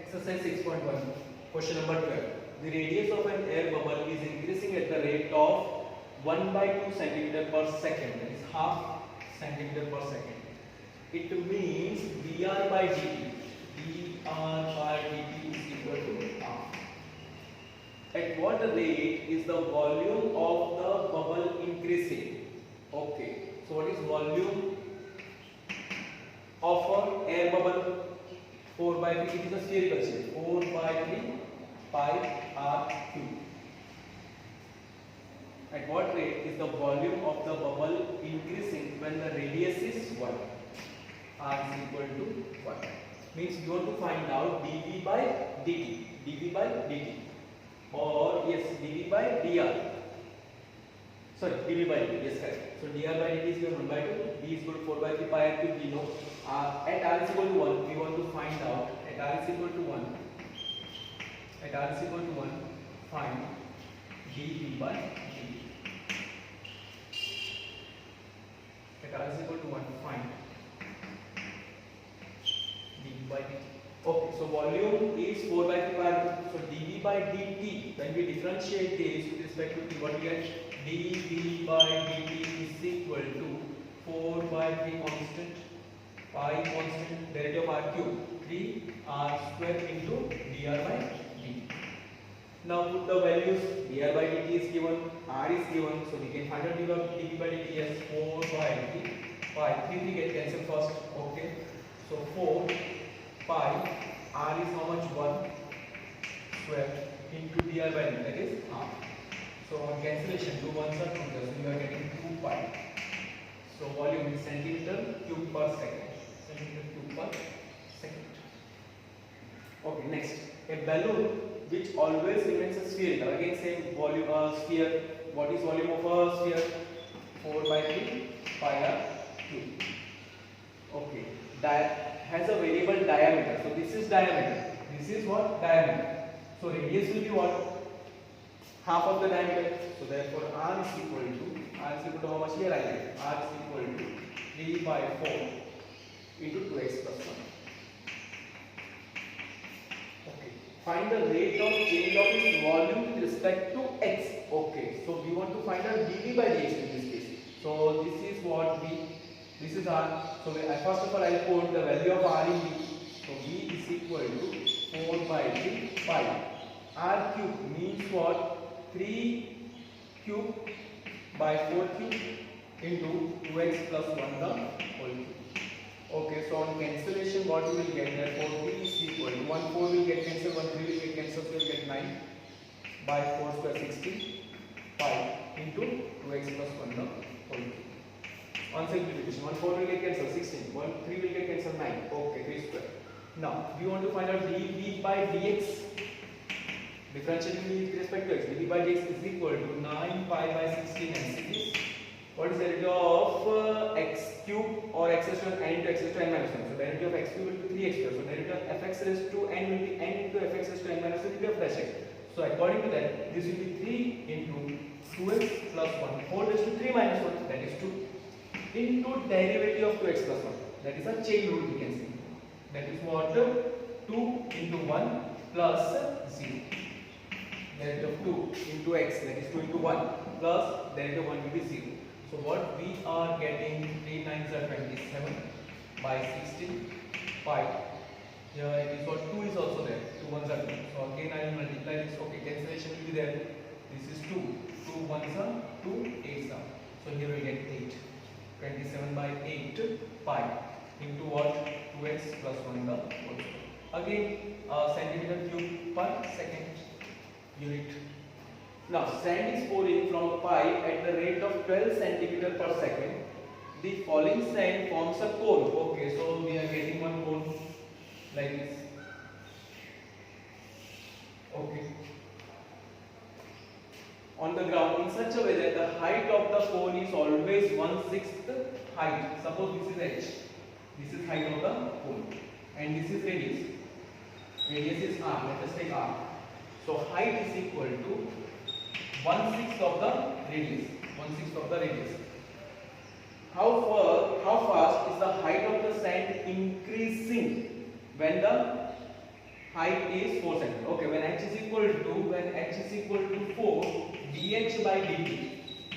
Exercise 6.1, question number 12. The radius of an air bubble is increasing at the rate of 1 by 2 centimeter per second, that is half centimeter per second. It means dr by dt, dr by dt is equal to half. At what rate is the volume of the bubble increasing? Okay, so what is volume of an air bubble? 4 by 3, it is a spherical shape, 4 by 3 pi r cube. At what rate is the volume of the bubble increasing when the radius is 1? R is equal to 1. Means you want to find out dV by dt, dV by dt, or yes, dV by dr. Sorry, dV by dt, yes, correct. So dr by dt is equal to 1 by 2, d is equal to 4 by 3 pi r cube, we know. At r is equal to 1, we want to find out, at r is equal to 1, at r is equal to 1, find dV by dt. At r is equal to 1, find dV by dt. Okay, so volume is 4 by 3 pi r cube. So dV by dt, when we differentiate this with respect to t, what we get? dV by dt is equal to 4 by 3 constant, pi constant, derivative of r cube, 3 r square into dr by dt. Now put the values, dr by dt is given, r is given, so we can find out dV by dt as 4 by 3 pi, 3 get cancelled first, okay. So 4 pi, r is how much? 1 square into dr by dt, that is half. So on cancellation, 2 ones are 2, so you are getting 2 pi. So volume is centimeter cube per second. Centimeter cube per second. Okay, next. A balloon which always remains a spherical. Again, same volume, sphere. What is volume of a sphere? 4 by 3 pi r cube. Okay. Has a variable diameter. So this is diameter. This is what? Diameter. So radius will be what? Half of the diameter. So therefore r is equal to how much? Here I get r is equal to 3 by 4 into 2x plus 1. Okay. Find the rate of change of its volume with respect to x. Okay. So we want to find out dV by dx in this case. So this is what this is r. So first of all I will put the value of r in v. So v is equal to 4 by 3 pi. R cube means what? 3 cube by 4 cube into 2x plus 1 the whole cube. Okay, so on cancellation what we will get? Therefore v is equal to 1 4 will get cancelled, 1 3 will get cancelled, so we will get 9 by 4 square 60 pi into 2x plus 1 the whole cube. On simplification, 1 4 will get cancelled, 16, 1 3 will get cancelled, 9. Okay, 3 square. Now we want to find out dV by dx. Differentiating with respect to x, dV by dx is equal to 9 pi by 16 and 6. What is the derivative of x cube or x raised to n into x raised to n minus 1? So derivative of x cube will be 3x square. So derivative of fx raised to n will be n into fx raised to n minus 1 into f dash x. So according to that, this will be 3 into 2x plus 1 whole raised to 3 minus 1, that is 2, into derivative of 2x plus 1. That is a chain rule we can see. That is what? 2 into 1 plus 0. Derivative of 2 into x, that is 2 into 1 plus derivative of 1 will be 0. So what we are getting, 3 9s are 27 by 16 pi. Here it is what? 2 is also there, 2 1s are 2. So again I will multiply this. Okay, cancellation will be there. This is 2, 2 1s are 2, 8s are. So here we get 8. 27 by 8 pi into what? 2x plus 1 the whole. Again centimeter cube per second unit. Now sand is pouring from a pipe at the rate of 12 centimeter per second. The falling sand forms a cone. Okay, so we are getting one cone like this. Okay. On the ground in such a way that the height of the cone is always 1/6 height. Suppose this is h. This is height of the cone and this is radius. Radius is r. Let us take r. So height is equal to 1/6 of the radius. 1/6 of the radius. How fast is the height of the sand increasing when the height is 4 cm. Okay, when h is equal to 4, dh by dt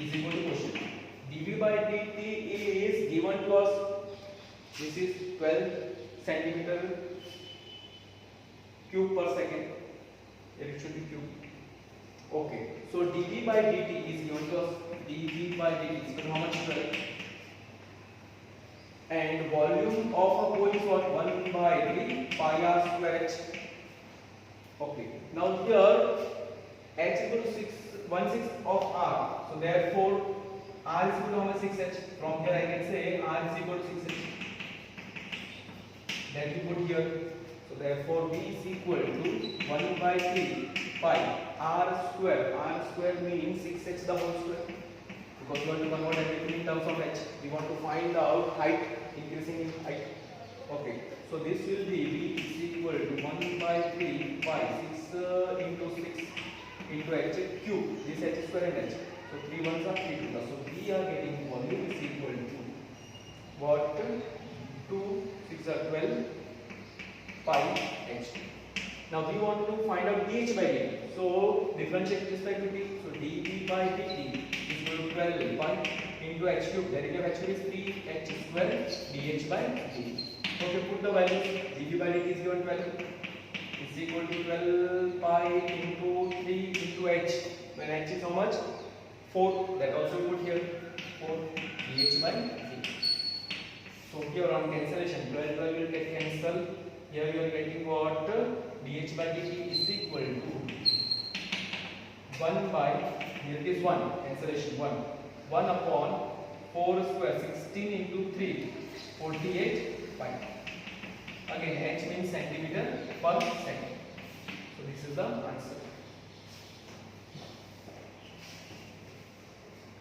is equal to question. dv by dt is given to us. This is 12 centimeter cube per second. Here it should be cube. Okay, so dv by dt is given to us. dv by dt is equal to how much? 12. And volume of a coil is what? 1 by 3 pi r square h. Okay, now here h equal to 1/6 of r. So therefore r is equal to how much? 6h. From here I can say r is equal to 6h. That we put here. So therefore v is equal to 1 by 3 pi r square. R square means 6h the whole square. Because we want to convert everything in terms of h. We want to find out height, increasing in height. Okay, so this will be v is equal to 1 by 3 pi 6 into 6 into h cube. This h square and h. So 3 ones are 3 2. So we are getting volume is equal to what? 2 6 are 12 pi h. Now we want to find out dh by dt. So differentiate with respect to t. So dv by dt is equal to 12 pi into h cube. Derivative of h cube is 3h square dh by dt. Okay, put the values. dv by dt is given 12 is equal to 12 pi into 3 into h. When h is how much? 4. That also put here 4 dh by dt. So here on cancellation 12 will get cancelled. Here you are getting what? dh by dt is equal to 1 by, here it is 1, cancellation 1 upon 4 square, 16 into 3, 48 pi. Again h means centimeter per second. So this is the answer.